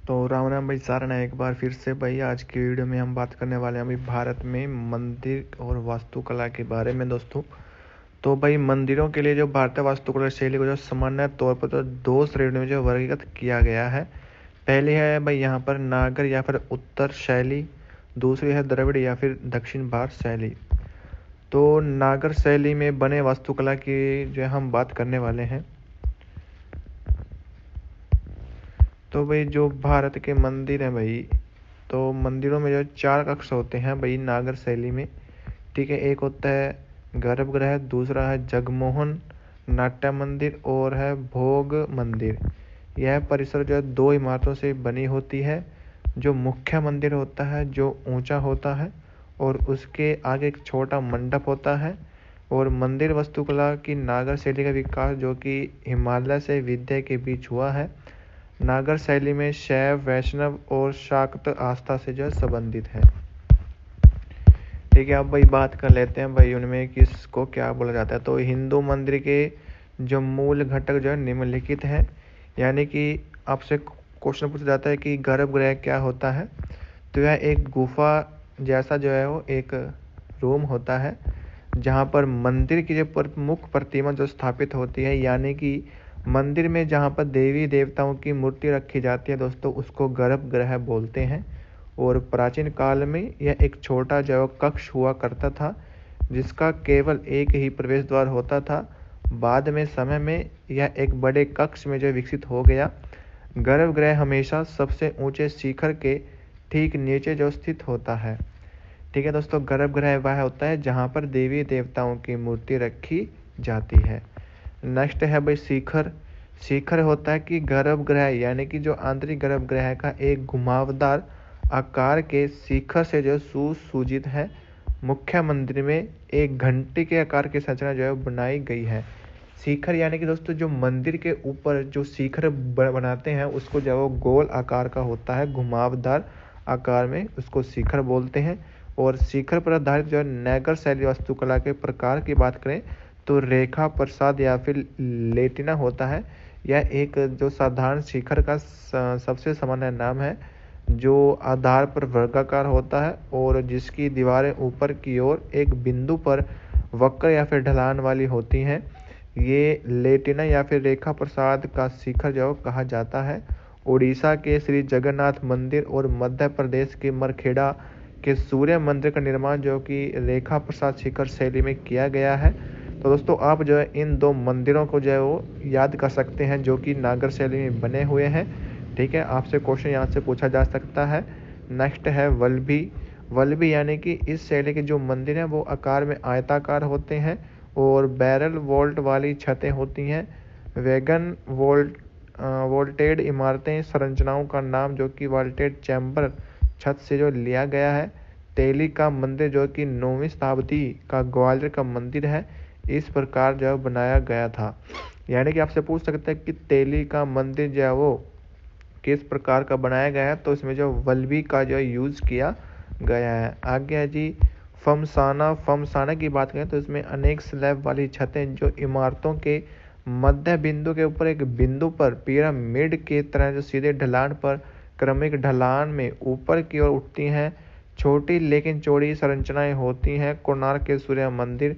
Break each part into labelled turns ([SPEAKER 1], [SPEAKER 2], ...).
[SPEAKER 1] तो राम राम भाई, सारण है एक बार फिर से भाई। आज की वीडियो में हम बात करने वाले हैं अभी भारत में मंदिर और वास्तुकला के बारे में दोस्तों। तो भाई मंदिरों के लिए जो भारतीय वास्तुकला शैली को जो सामान्य तौर पर तो दो श्रेणियों में जो वर्गीकृत किया गया है। पहली है भाई यहाँ पर नागर या फिर उत्तर शैली, दूसरी है द्रविड़ या फिर दक्षिण भारत शैली। तो नागर शैली में बने वास्तुकला की जो हम बात करने वाले हैं। तो भाई जो भारत के मंदिर हैं भाई, तो मंदिरों में जो चार कक्ष होते हैं भाई नागर शैली में। ठीक है, एक होता है गर्भगृह, दूसरा है जगमोहन नाट्य मंदिर और है भोग मंदिर। यह परिसर जो है दो इमारतों से बनी होती है। जो मुख्य मंदिर होता है जो ऊंचा होता है और उसके आगे एक छोटा मंडप होता है। और मंदिर वास्तुकला की नागर शैली का विकास जो कि हिमालय से विंध्य के बीच हुआ है। नागर शैली में शैव, वैष्णव और शाक्त आस्था से जो है संबंधित है। ठीक है, अब भाई बात कर लेते हैं भाई उनमें किसको क्या बोला जाता है। तो हिंदू मंदिर के जो मूल घटक जो है निम्नलिखित हैं। यानी कि आपसे क्वेश्चन पूछा जाता है कि गर्भगृह क्या होता है। तो यह एक गुफा जैसा जो है वो एक रूम होता है जहाँ पर मंदिर की जो प्रमुख प्रतिमा जो स्थापित होती है, यानी कि मंदिर में जहाँ पर देवी देवताओं की मूर्ति रखी जाती है दोस्तों, उसको गर्भगृह बोलते हैं। और प्राचीन काल में यह एक छोटा जो कक्ष हुआ करता था जिसका केवल एक ही प्रवेश द्वार होता था। बाद में समय में यह एक बड़े कक्ष में जो विकसित हो गया। गर्भगृह हमेशा सबसे ऊंचे शिखर के ठीक नीचे जो स्थित होता है। ठीक है दोस्तों, गर्भगृह वह होता है जहाँ पर देवी देवताओं की मूर्ति रखी जाती है। नेक्स्ट है भाई शिखर। शिखर होता है कि गर्भगृह यानी कि जो आंतरिक गर्भगृह का एक घुमावदार आकार के शिखर से जो सुसज्जित है। मुख्य मंदिर में एक घंटी के आकार की संरचना जो है बनाई गई है। शिखर यानी कि दोस्तों जो मंदिर के ऊपर जो शिखर बनाते हैं उसको जो वो गोल आकार का होता है, घुमावदार आकार में, उसको शिखर बोलते हैं। और शिखर पर आधारित जो नैगर शैली वास्तुकला के प्रकार की बात करें तो रेखा प्रसाद या फिर लेटिना होता है। यह एक जो साधारण शिखर का सबसे सामान्य नाम है जो आधार पर वर्गाकार होता है और जिसकी दीवारें ऊपर की ओर एक बिंदु पर वक्र या फिर ढलान वाली होती हैं। ये लेटिना या फिर रेखा प्रसाद का शिखर जो कहा जाता है। उड़ीसा के श्री जगन्नाथ मंदिर और मध्य प्रदेश के मरखेड़ा के सूर्य मंदिर का निर्माण जो कि रेखा प्रसाद शिखर शैली में किया गया है। तो दोस्तों आप जो है इन दो मंदिरों को जो है वो याद कर सकते हैं जो कि नागर शैली में बने हुए हैं। ठीक है, आपसे क्वेश्चन यहाँ से पूछा जा सकता है। नेक्स्ट है वल्लभी। वल्लभी यानी कि इस शैली के जो मंदिर हैं वो आकार में आयताकार होते हैं और बैरल वॉल्ट वाली छतें होती हैं। वैगन वोल्टेड इमारतें संरचनाओं का नाम जो कि वॉल्टेड चैम्बर छत से जो लिया गया है। तेली का मंदिर जो कि 9वीं शताब्दी का ग्वालियर का मंदिर है, इस प्रकार जो बनाया गया था। यानी कि आपसे पूछ सकते हैं कि तेली का मंदिर जो है वो किस प्रकार का बनाया गया है। तो इसमें जो वल्लभी का जो यूज़ किया गया है। आगे है जी फमसाना। फमसाना की बात करें तो इसमें अनेक स्लैब वाली छतें जो इमारतों के मध्य बिंदु के ऊपर एक बिंदु पर पिरामिड की तरह जो सीधे ढलान पर क्रमिक ढलान में ऊपर की ओर उठती हैं। छोटी लेकिन चौड़ी संरचनाएं होती हैं। कोणार्क के सूर्य मंदिर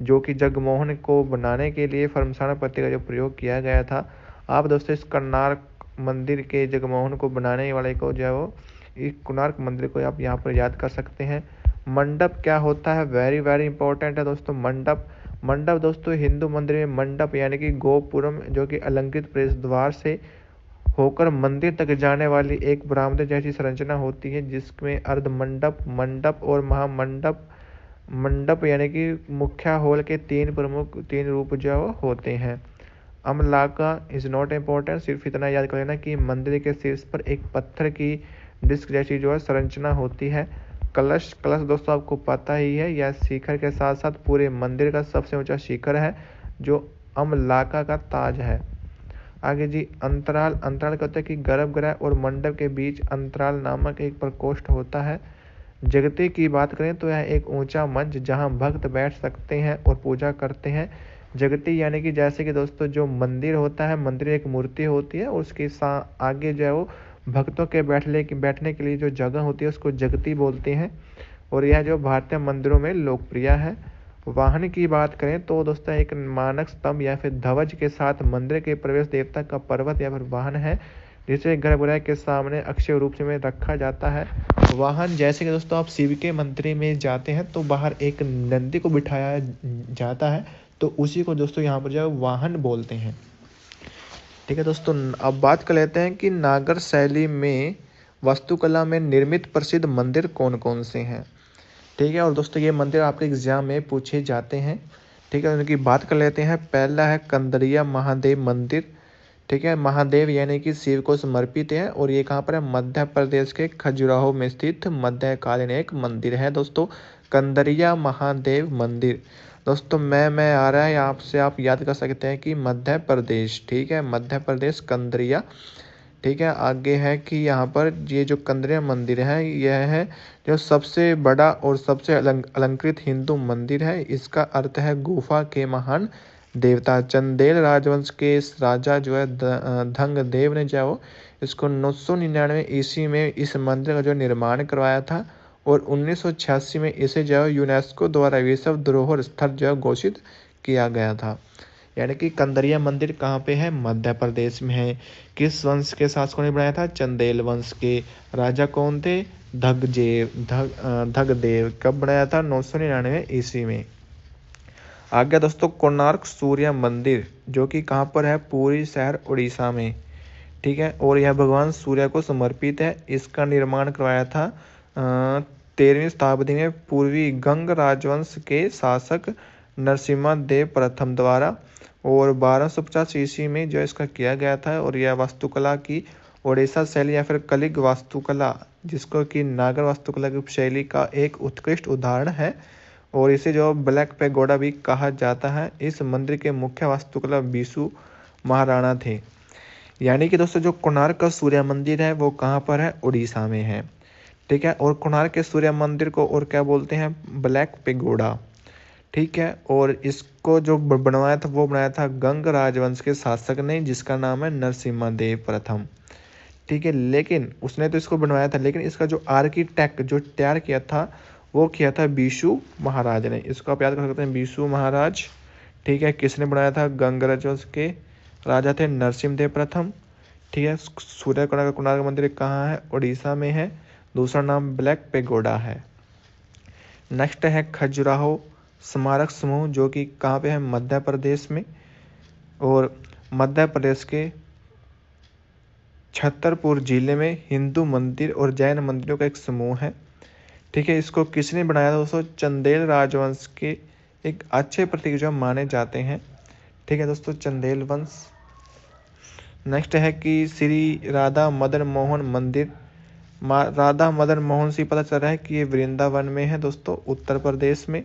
[SPEAKER 1] जो कि जगमोहन को बनाने के लिए फमसाना पत्ती का जो प्रयोग किया गया था। आप दोस्तों इस कोणार्क मंदिर के जगमोहन को बनाने वाले को जो है वो इस कोणार्क मंदिर को आप यहाँ पर याद कर सकते हैं। मंडप क्या होता है, वेरी वेरी इंपॉर्टेंट है दोस्तों। मंडप मंडप दोस्तों हिंदू मंदिर में मंडप यानी कि गोपुरम जो कि अलंकृत प्रवेश द्वार से होकर मंदिर तक जाने वाली एक बरामदे जैसी संरचना होती है जिसमें अर्ध मंडप, मंडप और महामंडप मंडप यानी कि मुख्य हॉल के तीन रूप जो होते हैं। अमलाका इज नॉट इम्पोर्टेंट, सिर्फ इतना याद कर लेना कि मंदिर के शीर्ष पर एक पत्थर की डिस्क जैसी जो है संरचना होती है। कलश कलश दोस्तों आपको पता ही है, यह शिखर के साथ साथ पूरे मंदिर का सबसे ऊंचा शिखर है जो अमलाका का ताज है। आगे जी अंतराल। अंतराल कहते हैं कि गर्भगृह और मंडप के बीच अंतराल नामक एक प्रकोष्ठ होता है। जगती की बात करें तो यह एक ऊंचा मंच जहां भक्त बैठ सकते हैं और पूजा करते हैं। जगती यानी कि जैसे कि दोस्तों जो मंदिर होता है, मंदिर एक मूर्ति होती है और उसके आगे जो है वो भक्तों के बैठने के लिए जो जगह होती है उसको जगती बोलते हैं, और यह जो भारतीय मंदिरों में लोकप्रिय है। वाहन की बात करें तो दोस्तों एक मानक स्तंभ या फिर ध्वज के साथ मंदिर के प्रवेश देवता का पर्वत या फिर वाहन है, जिसे गर्भगृह के सामने अक्षय रूप से में रखा जाता है। वाहन जैसे कि दोस्तों आप शिव के मंदिर में जाते हैं तो बाहर एक नंदी को बिठाया जाता है, तो उसी को दोस्तों यहाँ पर जो वाहन बोलते हैं। ठीक है दोस्तों, अब बात कर लेते हैं कि नागर शैली में वास्तुकला में निर्मित प्रसिद्ध मंदिर कौन कौन से हैं। ठीक है, और दोस्तों ये मंदिर आपके एग्जाम में पूछे जाते हैं। ठीक है, उनकी बात कर लेते हैं। पहला है कंदरिया महादेव मंदिर। ठीक है, महादेव यानी कि शिव को समर्पित है, और ये कहाँ पर है, मध्य प्रदेश के खजुराहो में स्थित मध्यकालीन एक मंदिर है दोस्तों, कंदरिया महादेव मंदिर। दोस्तों मैं आ रहा है आपसे, आप याद कर सकते हैं कि मध्य प्रदेश। ठीक है, मध्य प्रदेश कंदरिया। ठीक है, आगे है कि यहाँ पर ये जो कंदरिया मंदिर है यह है जो सबसे बड़ा और सबसे अलंकृत हिंदू मंदिर है। इसका अर्थ है गुफा के महान देवता। चंदेल राजवंश के राजा जो है धंग देव ने जो इसको 999 ईस्वी में इस मंदिर का जो निर्माण करवाया था, और 1986 में इसे जो यूनेस्को द्वारा विश्व धरोहर स्थल जो घोषित किया गया था। यानी कि कंदरिया मंदिर कहाँ पे है, मध्य प्रदेश में है। किस वंश के शासकों ने बनाया था, चंदेल वंश के। राजा कौन थे, धगदेव। कब बनाया था, 999 ईस्वी में। आगे दोस्तों कोणार्क सूर्य मंदिर, जो कि कहाँ पर है, पुरी शहर उड़ीसा में। ठीक है, और यह भगवान सूर्य को समर्पित है। इसका निर्माण करवाया था 13वीं शताब्दी में पूर्वी गंग राजवंश के शासक नरसिम्हा देव प्रथम द्वारा, और 1250 ईस्वी में जो इसका किया गया था। और यह वास्तुकला की ओडिशा शैली या फिर कलिंग वास्तुकला, जिसको कि नागर वास्तुकला की शैली का एक उत्कृष्ट उदाहरण है, और इसे जो ब्लैक पैगोडा भी कहा जाता है। इस मंदिर के मुख्य वास्तुकला बिशु महाराणा थे। यानी कि दोस्तों जो कोणार्क का सूर्य मंदिर है वो कहाँ पर है, उड़ीसा में है। ठीक है, और कोणार्क के सूर्य मंदिर को और क्या बोलते हैं, ब्लैक पैगोडा। ठीक है, और इसको जो बनवाया था वो बनाया था गंग राजवंश के शासक ने, जिसका नाम है नरसिम्हा देव प्रथम। ठीक है, लेकिन उसने तो इसको बनवाया था, लेकिन इसका जो आर्किटेक्ट जो तैयार किया था वो किया था बिशु महाराज ने। इसको आप याद कर सकते हैं, बिशु महाराज। ठीक है, किसने बनाया था, गंग राजवंश के राजा थे नरसिम्हा देव प्रथम। ठीक है, सूर्य कोणार्क मंदिर कहाँ है, उड़ीसा में है। दूसरा नाम ब्लैक पैगोडा है। नेक्स्ट है खजुराहो स्मारक समूह, जो कि कहाँ पे है, मध्य प्रदेश में, और मध्य प्रदेश के छतरपुर जिले में हिंदू मंदिर और जैन मंदिरों का एक समूह है। ठीक है, इसको किसने बनाया था दोस्तों, चंदेल राजवंश के एक अच्छे प्रतीक जो माने जाते हैं। ठीक है दोस्तों, चंदेल वंश। नेक्स्ट है कि श्री राधा मदन मोहन मंदिर। राधा मदन मोहन से पता चल रहा है कि ये वृंदावन में है दोस्तों, उत्तर प्रदेश में।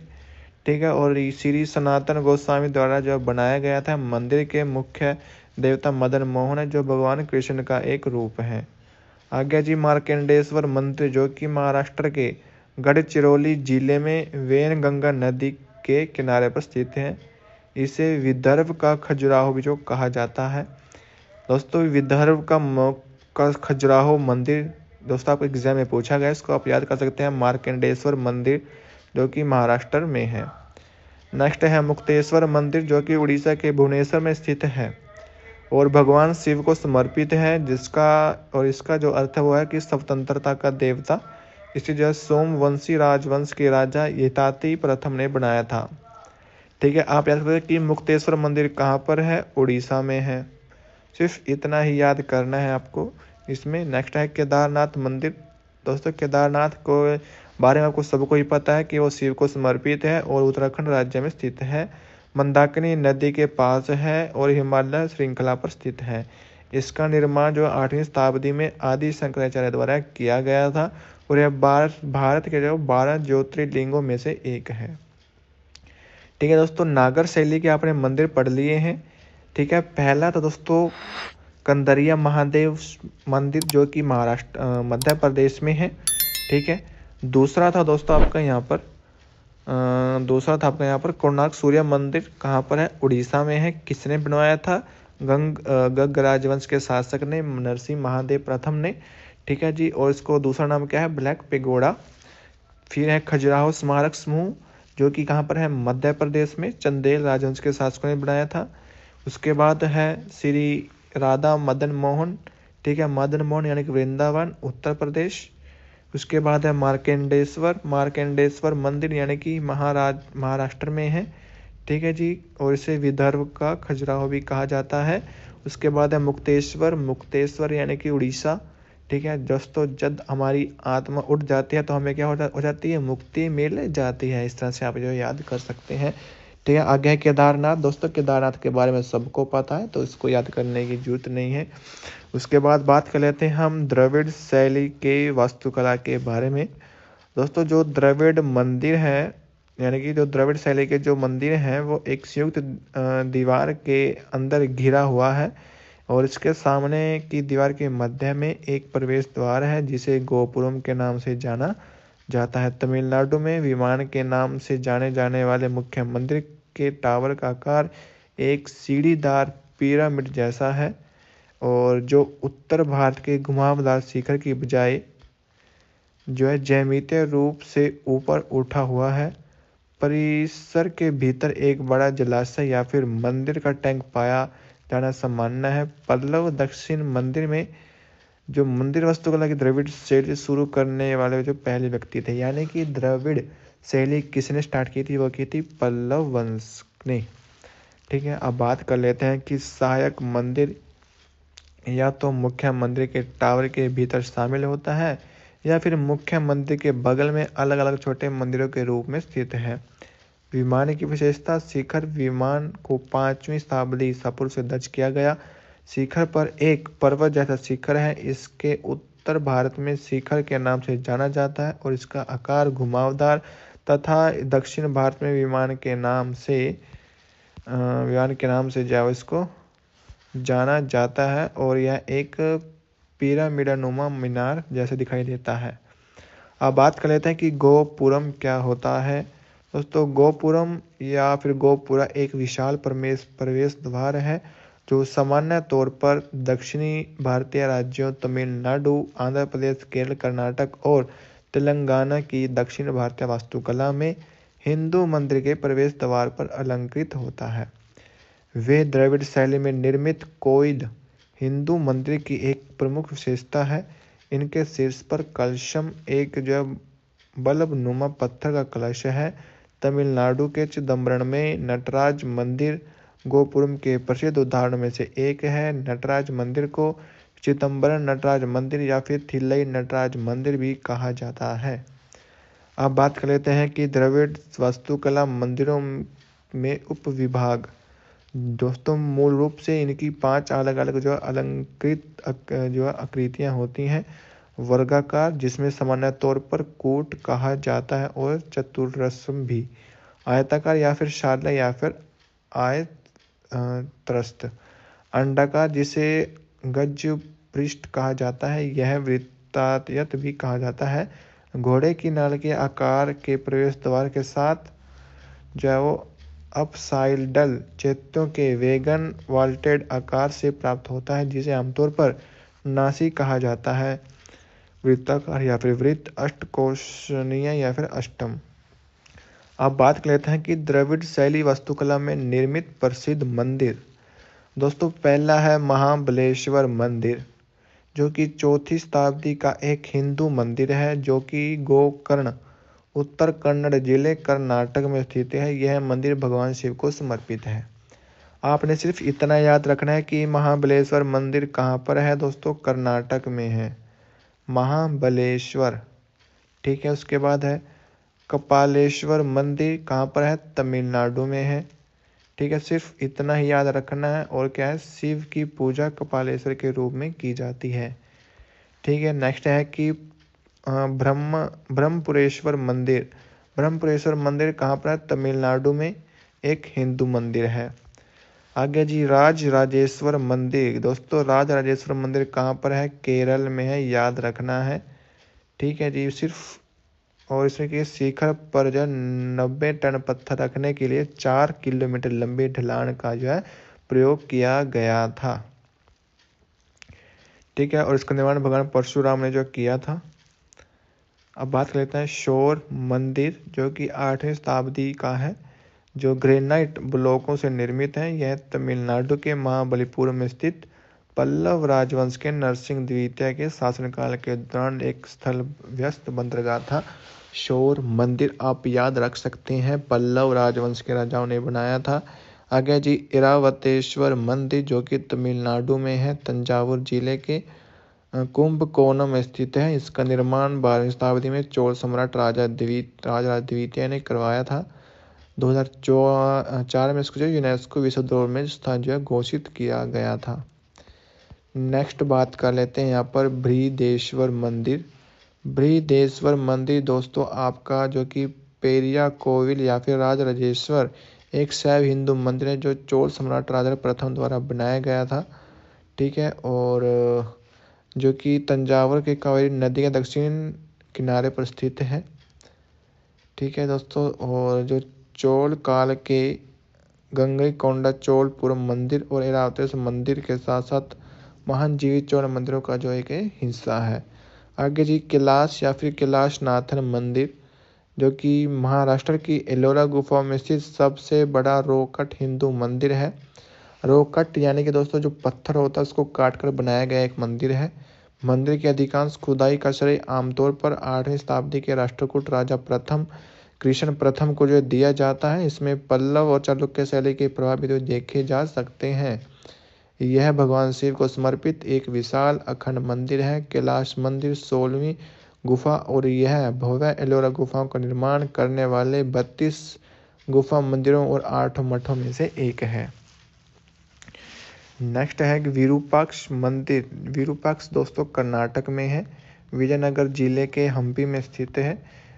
[SPEAKER 1] ठीक है, और श्री सनातन गोस्वामी द्वारा जो बनाया गया था। मंदिर के मुख्य देवता मदन मोहन है, जो भगवान कृष्ण का एक रूप है। आगे जी मार्कंडेश्वर मंदिर, जो कि महाराष्ट्र के गढ़चिरौली जिले में वेनगंगा नदी के किनारे पर स्थित है। इसे विदर्भ का खजुराहो भी जो कहा जाता है। दोस्तों विदर्भ का खजुराहो मंदिर दोस्तों आपको एग्जाम में पूछा गया, इसको आप याद कर सकते हैं, मार्कंडेश्वर मंदिर, जो कि महाराष्ट्र में है। नेक्स्ट है मुक्तेश्वर मंदिर, जो कि उड़ीसा के भुवनेश्वर में स्थित है और भगवान शिव को समर्पित है, इसका जो अर्थ है वो है कि स्वतंत्रता का देवता। इसे जो सोमवंशी राजवंश के राजा यताति प्रथम ने बनाया था। ठीक है, आप याद करें कि मुक्तेश्वर मंदिर कहाँ पर है, उड़ीसा में है। सिर्फ इतना ही याद करना है आपको इसमें। नेक्स्ट है केदारनाथ मंदिर। दोस्तों केदारनाथ को बारे में आपको सबको ही पता है कि वो शिव को समर्पित है और उत्तराखंड राज्य में स्थित है, मंदाकिनी नदी के पास है और हिमालय श्रृंखला पर स्थित है। इसका निर्माण जो 8वीं शताब्दी में आदि शंकराचार्य द्वारा किया गया था, और यह भारत के जो 12 ज्योतिर्लिंगों में से एक है। ठीक है दोस्तों, नागर शैली के आपने मंदिर पढ़ लिए हैं। ठीक है, पहला तो दोस्तों कंदरिया महादेव मंदिर, जो कि महाराष्ट्र मध्य प्रदेश में है। ठीक है, दूसरा था दोस्तों आपका यहाँ पर कोणार्क सूर्य मंदिर, कहाँ पर है, उड़ीसा में है। किसने बनवाया था, गंग राजवंश के शासक ने, नरसिंह महादेव प्रथम ने, ठीक है जी। और इसको दूसरा नाम क्या है, ब्लैक पेगोडा। फिर है खजुराहो स्मारक समूह, जो कि कहाँ पर है, मध्य प्रदेश में, चंदेल राजवंश के शासकों ने बनाया था। उसके बाद है श्री राधा मदन मोहन, ठीक है, मदन मोहन यानी कि वृंदावन, उत्तर प्रदेश। उसके बाद है मार्केंडेश्वर मंदिर यानी कि महाराष्ट्र में है, ठीक है जी। और इसे विदर्भ का खजुराहो भी कहा जाता है। उसके बाद है मुक्तेश्वर यानी कि उड़ीसा, ठीक है। दोस्तों जब हमारी आत्मा उठ जाती है तो हमें क्या हो जाती है, मुक्ति मिल जाती है। इस तरह से आप जो याद कर सकते हैं, ठीक है। आगे है केदारनाथ। दोस्तों केदारनाथ के बारे में सबको पता है, तो इसको याद करने की जरूरत नहीं है। उसके बाद बात कर लेते हैं हम द्रविड़ शैली के वास्तुकला के बारे में। दोस्तों जो द्रविड़ मंदिर है, यानी कि जो द्रविड़ शैली के जो मंदिर हैं, वो एक संयुक्त दीवार के अंदर घिरा हुआ है, और इसके सामने की दीवार के मध्य में एक प्रवेश द्वार है जिसे गोपुरम के नाम से जाना जाता है। तमिलनाडु में विमान के नाम से जाने जाने वाले मुख्य मंदिर के टावर का आकार एक सीढ़ीदार पिरामिड जैसा है, और जो उत्तर भारत के घुमावदार शिखर की बजाय जो है ज्यामितीय रूप से ऊपर उठा हुआ है। परिसर के भीतर एक बड़ा जलाशय या फिर मंदिर का टैंक पाया जाना सामान्य है। पल्लव दक्षिण मंदिर में जो मंदिर वास्तुकला की द्रविड़ शैली शुरू करने वाले जो पहले व्यक्ति थे, यानी कि द्रविड़ शैली किसने स्टार्ट की थी, वो की थी पल्लव वंश ने, ठीक है। अब बात कर लेते हैं कि सहायक मंदिर या तो मुख्य मंदिर के टावर के भीतर शामिल होता है, या फिर मुख्य मंदिर के बगल में अलग अलग छोटे मंदिरों के रूप में स्थित है। विमान की विशेषता, शिखर विमान को 5वीं शताब्दी ईसा पूर्व से दर्ज किया गया। शिखर पर एक पर्वत जैसा शिखर है। इसके उत्तर भारत में शिखर के नाम से जाना जाता है, और इसका आकार घुमावदार तथा दक्षिण भारत में विमान के नाम से जो इसको जाना जाता है, और यह एक पिरामिडनुमा मीनार जैसे दिखाई देता है। अब बात कर लेते हैं कि गोपुरम क्या होता है। दोस्तों गोपुरम या फिर गोपुरा एक विशाल प्रवेश द्वार है, जो सामान्य तौर पर दक्षिणी भारतीय राज्यों तमिलनाडु, आंध्र प्रदेश, केरल, कर्नाटक और तेलंगाना की दक्षिण भारतीय वास्तुकला में हिंदू मंदिर के प्रवेश द्वार पर अलंकृत होता है। वे द्रविड़ शैली में निर्मित कोइल हिंदू मंदिर की एक प्रमुख विशेषता है। इनके शीर्ष पर कलशम एक जो बल्बनुमा पत्थर का कलश है। तमिलनाडु के चिदम्बरम में नटराज मंदिर गोपुरम के प्रसिद्ध उदाहरणों में से एक है। नटराज मंदिर को चिदम्बरम नटराज मंदिर या फिर थिल्लई नटराज मंदिर भी कहा जाता है। अब बात कर लेते हैं कि द्रविड़ वास्तुकला मंदिरों में उपविभाग। दोस्तों मूल रूप से इनकी 5 अलग अलग जो अलंकृत जो आकृतियाँ होती हैं। वर्गाकार, जिसमें सामान्य तौर पर कूट कहा जाता है, और चतुरस्रम भी। आयताकार या फिर शाला या फिर आयत त्रस्त। अंडाकार, जिसे गज पृष्ठ कहा जाता है, यह वृत्तायत भी कहा जाता है। घोड़े की नाल के आकार के प्रवेश द्वार के साथ जो है वो अपसाइडल चैत्यों के वेगन वाल्टेड आकार से प्राप्त होता है, जिसे आमतौर पर नासी कहा जाता है। वृत्ताकार या फिर वृत्त, अष्टकोणीय या फिर अष्टम। अब बात कर लेते हैं कि द्रविड़ शैली वास्तुकला में निर्मित प्रसिद्ध मंदिर। दोस्तों पहला है महाबलेश्वर मंदिर, जो कि 4वीं शताब्दी का एक हिंदू मंदिर है, जो कि गोकर्ण, उत्तर कन्नड़ जिले, कर्नाटक में स्थित है। यह मंदिर भगवान शिव को समर्पित है। आपने सिर्फ इतना याद रखना है कि महाबलेश्वर मंदिर कहाँ पर है। दोस्तों कर्नाटक में है महाबलेश्वर, ठीक है। उसके बाद है कपालेश्वर मंदिर, कहाँ पर है, तमिलनाडु में है, ठीक है। सिर्फ इतना ही याद रखना है। और क्या है, शिव की पूजा कपालेश्वर के रूप में की जाती है, ठीक है। नेक्स्ट है कि ब्रह्मपुरेश्वर मंदिर। ब्रह्मपुरेश्वर मंदिर कहाँ पर है, तमिलनाडु में, एक हिंदू मंदिर है। आगे जी राजराजेश्वर मंदिर। दोस्तों राजराजेश्वर मंदिर कहाँ पर है, केरल में है, याद रखना है, ठीक है जी। सिर्फ और इसमें कि शिखर पर जो 90 टन पत्थर रखने के लिए 4 किलोमीटर लंबी ढलान का जो है प्रयोग किया गया था। ठीक है, और इसका निर्माण भगवान परशुराम ने जो किया था। अब बात कर लेते हैं शोर मंदिर, जो कि 8वीं शताब्दी का है, जो ग्रेनाइट ब्लॉकों से निर्मित है। यह तमिलनाडु के महाबलीपुरम में स्थित पल्लव राजवंश के नरसिंह द्वितीय के शासनकाल के दौरान एक स्थल व्यस्त बंदरगाह था। शोर मंदिर आप याद रख सकते हैं, पल्लव राजवंश के राजाओं ने बनाया था। आगे जी इरावतेश्वर मंदिर, जो कि तमिलनाडु में है, तंजावुर जिले के कुंभकोणम में स्थित है। इसका निर्माण 12वीं शताब्दी में चोल सम्राट राजा द्वितीय ने करवाया था। 2004 में इसको जो यूनेस्को विश्व धरोहर में स्थान जो है घोषित किया गया था। नेक्स्ट बात कर लेते हैं यहाँ पर बृहदेश्वर मंदिर। बृहदेश्वर मंदिर दोस्तों आपका जो कि पेरिया कोविल या फिर राजराजेश्वर एक शैव हिंदू मंदिर है, जो चोल सम्राट राजा प्रथम द्वारा बनाया गया था। ठीक है, और जो कि तंजावुर के कावेरी नदी के दक्षिण किनारे पर स्थित है। ठीक है दोस्तों, और जो चोल काल के गंगईकोंडा चोलपुरम मंदिर और ऐरावतेश्वर मंदिर के साथ साथ महान जीवित चोल मंदिरों का जो एक हिस्सा है। आगे जी कैलाश या फिर कैलाशनाथन मंदिर, जो कि महाराष्ट्र की एलोरा गुफा में स्थित सबसे बड़ा रोकट हिंदू मंदिर है। रोकट यानी कि दोस्तों जो पत्थर होता है उसको काट कर बनाया गया एक मंदिर है। मंदिर की अधिकांश खुदाई का श्रेय आमतौर पर 8वीं शताब्दी के राष्ट्रकूट राजा प्रथम कृष्ण प्रथम को जो दिया जाता है। इसमें पल्लव और चालुक्य शैली के प्रभाव भी देखे जा सकते हैं। यह भगवान शिव को समर्पित एक विशाल अखंड मंदिर है। कैलाश मंदिर 16वीं गुफा और यह भव्य एलोरा गुफाओं का निर्माण करने वाले 32 गुफा मंदिरों और 8 मठों में से एक है। नेक्स्ट है विरूपाक्ष मंदिर। विरूपाक्ष दोस्तों कर्नाटक में है, विजयनगर जिले के हम्पी में स्थित है।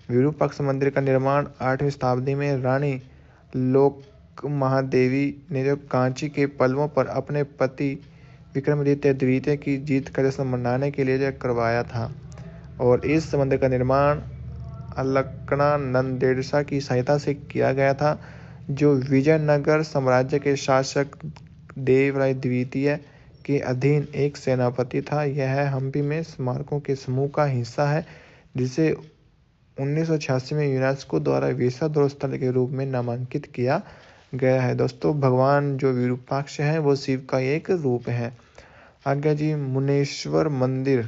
[SPEAKER 1] विरूपाक्ष मंदिर का निर्माण 8वीं शताब्दी में रानी लोक महादेवी ने जो कांची के पल्लवों पर अपने पति विक्रमादित्य द्वितीय की जीत का जश्न मनाने के लिए जो करवाया था, और इस मंदिर का निर्माण अलकनंदा नंदेड़सा की सहायता से किया गया था, जो विजयनगर साम्राज्य के शासक देवराय द्वितीय के अधीन एक सेनापति था। यह हम्पी में स्मारकों के समूह का हिस्सा है, जिसे 1986 में यूनेस्को द्वारा विश्व धरोहर स्थल के रूप में नामांकित किया गया है। दोस्तों भगवान जो विरूपाक्ष है वो शिव का एक रूप है। आगे जी मुनेश्वर मंदिर,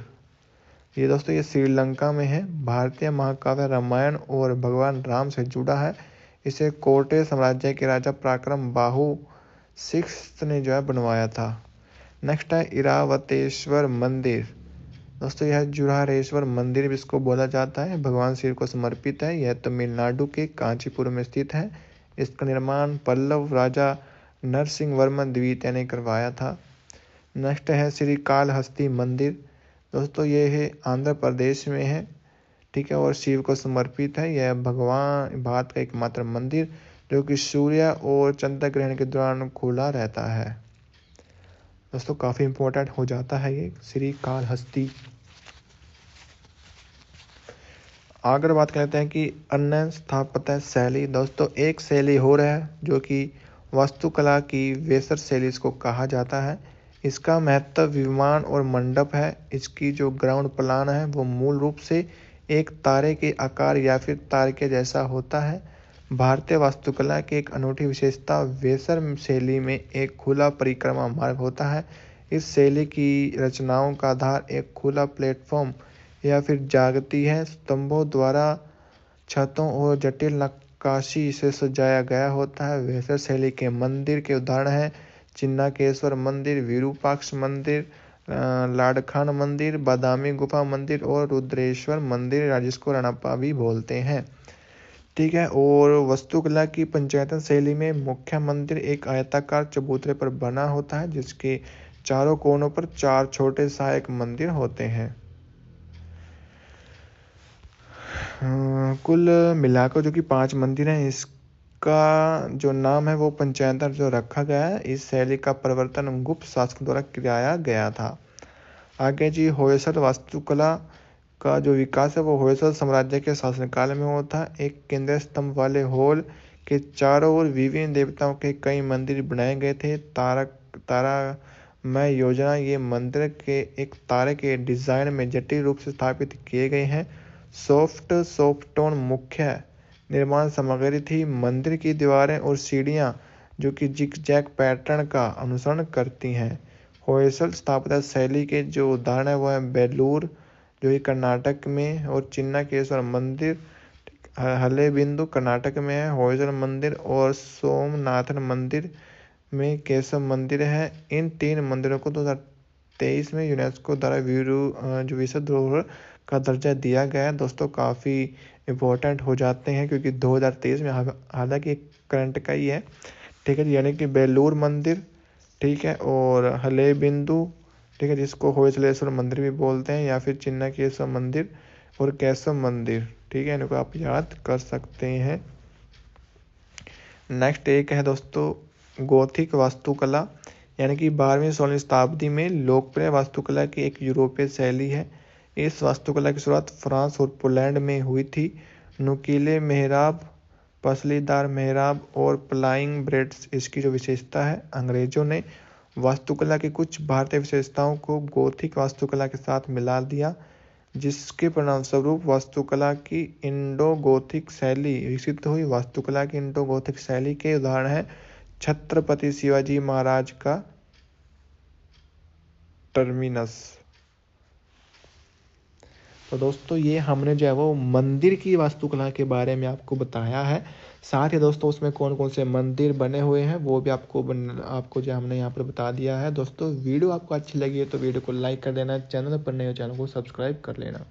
[SPEAKER 1] ये दोस्तों ये श्रीलंका में है। भारतीय महाकाव्य रामायण और भगवान राम से जुड़ा है। इसे कोटे साम्राज्य के राजा पराक्रम बाहु 6 ने जो है बनवाया था। नेक्स्ट है इरावतेश्वर मंदिर। दोस्तों यह जुरारेश्वर मंदिर भी इसको बोला जाता है, भगवान शिव को समर्पित है। यह तमिलनाडु के कांचीपुरम में स्थित है। इसका निर्माण पल्लव राजा नरसिंह वर्मन द्वितीय ने करवाया था। नेक्स्ट है श्रीकालहस्ती मंदिर। दोस्तों ये है आंध्र प्रदेश में है। ठीक है, और शिव को समर्पित है। यह भगवान भारत का एकमात्र मंदिर जो कि सूर्य और चंद्र ग्रहण के दौरान खुला रहता है। दोस्तों काफ़ी इम्पोर्टेंट हो जाता है ये श्रीकालहस्ती। आगे बात करते हैं कि अन्य स्थापत्य शैली। दोस्तों एक शैली हो रहा है जो कि वास्तुकला की वेसर शैली इसको कहा जाता है। इसका महत्व विमान और मंडप है। इसकी जो ग्राउंड प्लान है वो मूल रूप से एक तारे के आकार या फिर तारे के जैसा होता है। भारतीय वास्तुकला की एक अनूठी विशेषता वेसर शैली में एक खुला परिक्रमा मार्ग होता है। इस शैली की रचनाओं का आधार एक खुला प्लेटफॉर्म या फिर जागती है स्तंभों द्वारा छतों और जटिल नक्काशी से सजाया गया होता है। वेसर शैली के मंदिर के उदाहरण हैं चिन्नाकेश्वर मंदिर, विरूपाक्ष मंदिर, लाड़खान मंदिर, बादामी गुफा मंदिर और रुद्रेश्वर मंदिर, जिसको रणप्पा भी बोलते हैं। ठीक है, और वास्तुकला की पंचायतन शैली में मुख्य मंदिर एक आयताकार चबूतरे पर बना होता है, जिसके चारों कोनों पर 4 छोटे सहायक मंदिर होते हैं। कुल मिलाकर जो कि 5 मंदिर हैं, इसका जो नाम है वो पंचायतन जो रखा गया है। इस शैली का प्रवर्तन गुप्त शासक द्वारा किया गया था। आगे जी होयसल वास्तुकला का जो विकास है वो होयसल साम्राज्य के शासनकाल में हुआ था। एक केंद्रीय स्तंभ वाले हॉल के चारों ओर विभिन्न देवताओं के कई मंदिर बनाए गए थे। तारक तारामय योजना। ये मंदिर के एक तारे के डिजाइन में जटिल रूप से स्थापित किए गए हैं। सॉफ्ट सॉफ्टोन मुख्य निर्माण सामग्री थी। मंदिर की दीवारें और सीढ़ियां जो कि जिग-जैग पैटर्न का अनुसरण करती हैं। होयसल स्थापत्य शैली के जो उदाहरण है वो है बेलूर जो कि कर्नाटक में, और चिन्नाकेश्वर मंदिर हलेबिंदु कर्नाटक में है। होयसल मंदिर और सोमनाथन मंदिर में केशव मंदिर है। इन 3 मंदिरों को 2023 में यूनेस्को द्वारा जो विश्व धरोहर का दर्जा दिया गया है। दोस्तों काफ़ी इम्पोर्टेंट हो जाते हैं क्योंकि 2023 में हालांकि करंट का ही है, ठीक है, यानी कि बेलूर मंदिर, ठीक है, और हलेबिंदु, ठीक है, जिसको होयसलेश्वर मंदिर भी बोलते हैं, या फिर चिन्नाकेश्वर मंदिर और केशव मंदिर, ठीक है, इनको आप याद कर सकते हैं। नेक्स्ट एक है दोस्तों गोथिक वास्तुकला, यानी कि 12वीं-16वीं शताब्दी में लोकप्रिय वास्तुकला की एक यूरोपीय शैली है। इस वास्तुकला की शुरुआत फ्रांस और पोलैंड में हुई थी। नुकीले मेहराब, पसलीदार मेहराब और फ्लाइंग ब्रेड्स इसकी जो विशेषता है। अंग्रेजों ने वास्तुकला की कुछ भारतीय विशेषताओं को गोथिक वास्तुकला के साथ मिला दिया, जिसके परिणामस्वरूप वास्तुकला की इंडो गोथिक शैली विकसित हुई। वास्तुकला की इंडो गोथिक शैली के उदाहरण हैं छत्रपति शिवाजी महाराज का टर्मिनस। तो दोस्तों ये हमने जो है वो मंदिर की वास्तुकला के बारे में आपको बताया है। साथ ही दोस्तों उसमें कौन कौन से मंदिर बने हुए हैं वो भी आपको जो हमने यहाँ पर बता दिया है। दोस्तों वीडियो आपको अच्छी लगी है तो वीडियो को लाइक कर देना, चैनल पर नए हो चैनल को सब्सक्राइब कर लेना।